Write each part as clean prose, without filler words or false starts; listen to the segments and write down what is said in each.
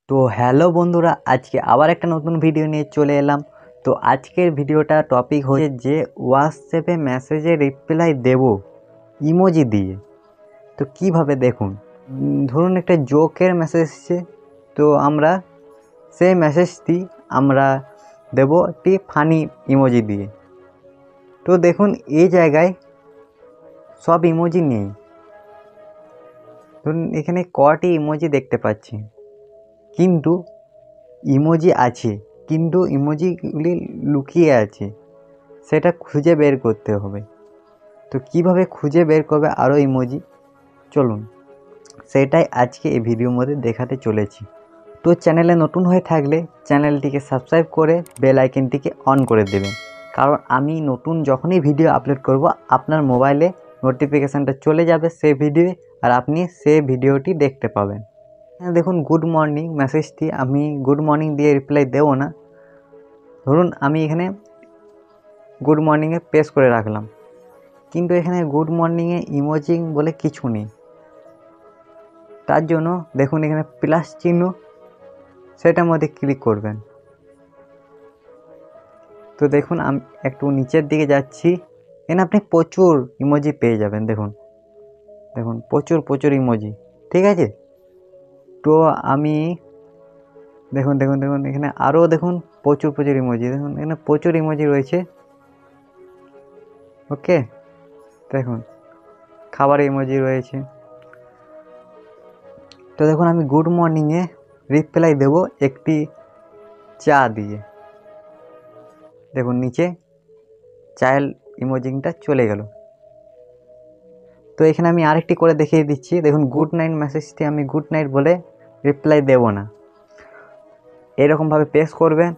তো হ্যালো বন্ধুরা, আজকে আবার একটা নতুন ভিডিও নিয়ে চলে এলাম। তো আজকের ভিডিওটা টপিক হচ্ছে যে হোয়াটসঅ্যাপে মেসেজে রিপ্লাই দেব ইমোজি দিয়ে। তো কিভাবে দেখুন, ধরুন একটা জোকের মেসেজ এসেছে, তো আমরা সেই মেসেজটি আমরা দেব একটি ফানি ইমোজি দিয়ে। তো দেখুন এই জায়গায় সব ইমোজি নেই, ধরুন এখানে কটি ইমোজি দেখতে পাচ্ছি, কিন্তু ইমোজি আছে, কিন্তু ইমোজিগুলি লুকিয়ে আছে, সেটা খুঁজে বের করতে হবে। তো কিভাবে খুঁজে বের করবে আরও ইমোজি, চলুন সেটাই আজকে এই ভিডিওর মধ্যে দেখাতে চলেছি। তো চ্যানেলে নতুন হয়ে থাকলে চ্যানেলটিকে সাবস্ক্রাইব করে বেল আইকনটিকে অন করে দেবেন, কারণ আমি নতুন যখনই ভিডিও আপলোড করব আপনার মোবাইলে নোটিফিকেশানটা চলে যাবে সেই ভিডিও, আর আপনি সেই ভিডিওটি দেখতে পাবেন। দেখুন গুড মর্নিং মেসেজটি আমি গুড মর্নিং দিয়ে রিপ্লাই দেবো না। ধরুন আমি এখানে গুড মর্নিংয়ে পেস্ট করে রাখলাম, কিন্তু এখানে গুড মর্নিংয়ে ইমোজি বলে কিছু নেই। তার জন্য দেখুন এখানে প্লাস চিহ্ন, সেটার মধ্যে ক্লিক করবেন। তো দেখুন আমি একটু নিচের দিকে যাচ্ছি, এখানে আপনি প্রচুর ইমোজি পেয়ে যাবেন। দেখুন দেখুন প্রচুর ইমোজি, ঠিক আছে। তো আমি দেখুন দেখুন দেখুন এখানে আরও দেখুন প্রচুর ইমোজি, দেখুন এখানে প্রচুর ইমোজি রয়েছে। ওকে, দেখুন খাবার ইমোজি রয়েছে। তো দেখুন আমি গুড মর্নিংয়ে রিপ্লাই দেব একটি চা দিয়ে। দেখুন নিচে চায়ের ইমোজিটা চলে গেল। তো এখানে আমি আরেকটি করে দেখিয়ে দিচ্ছি। দেখুন গুড নাইট মেসেজটি আমি গুড নাইট বলে রিপ্লাই দেব না, এরকমভাবে পেস্ট করবেন।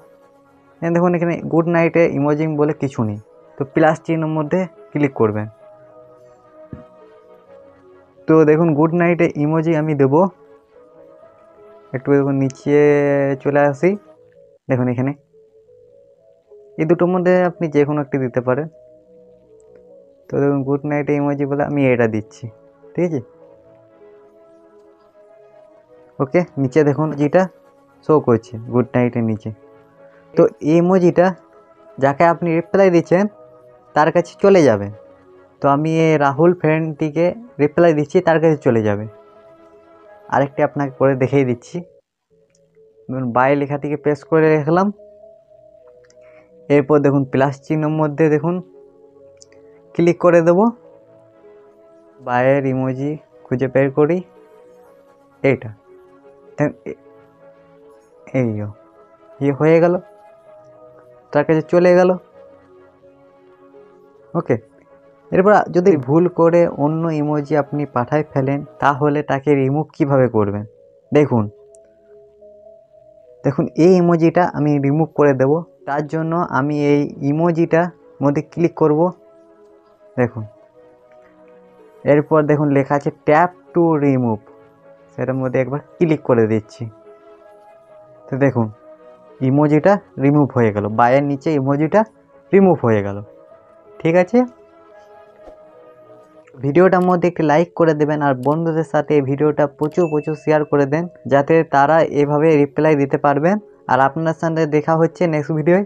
দেখুন এখানে গুড নাইটে ইমোজি বলে কিছু নেই, তো প্লাস চিহ্নের মধ্যে ক্লিক করবেন। তো দেখুন গুড নাইটে ইমোজি আমি দেব, একটু দেখুন নিচে চলে আসি। দেখুন এখানে এই দুটোর মধ্যে আপনি যে কোনো একটি দিতে পারেন। তো দেখুন গুড নাইটে ইমোজি বলে আমি এটা দিচ্ছি, ঠিক আছে। ওকে, নিচে দেখুন যেটা শো করছে গুড নাইটের নিচে। তো এই ইমোজিটা যাকে আপনি রিপ্লাই দিচ্ছেন তার কাছে চলে যাবে। তো আমি এই রাহুল ফ্রেন্ডটিকে রিপ্লাই দিচ্ছি, তার কাছে চলে যাবে। আরেকটি আপনাকে করে দেখিয়ে দিচ্ছি। ধরুন বাই লেখাটিকে পেস্ট করে রাখলাম, এরপর দেখুন প্লাস চিহ্নের মধ্যে দেখুন ক্লিক করে দেব, বাইয়ের ইমোজি খুঁজে বের করি, এইটা এই হয়ে গেল, তার কাছে চলে গেল। ওকে, এরপর যদি ভুল করে অন্য ইমোজি আপনি পাঠায় ফেলেন, তাহলে তাকে রিমুভ কিভাবে করবেন দেখুন। দেখুন এই ইমোজিটা আমি রিমুভ করে দেব, তার জন্য আমি এই ইমোজিটার মধ্যে ক্লিক করব। দেখুন এরপর দেখুন লেখা আছে ট্যাপ টু রিমুভ, সেটার মধ্যে একবার ক্লিক করে দিচ্ছি। তো দেখুন ইমোজিটা রিমুভ হয়ে গেল, বায়ের নিচে ইমোজিটা রিমুভ হয়ে গেল, ঠিক আছে। ভিডিওটার মধ্যে একটি লাইক করে দেবেন, আর বন্ধুদের সাথে এই ভিডিওটা প্রচুর শেয়ার করে দেন, যাতে তারা এভাবে রিপ্লাই দিতে পারবেন। আর আপনার সাথে দেখা হচ্ছে নেক্সট ভিডিওয়।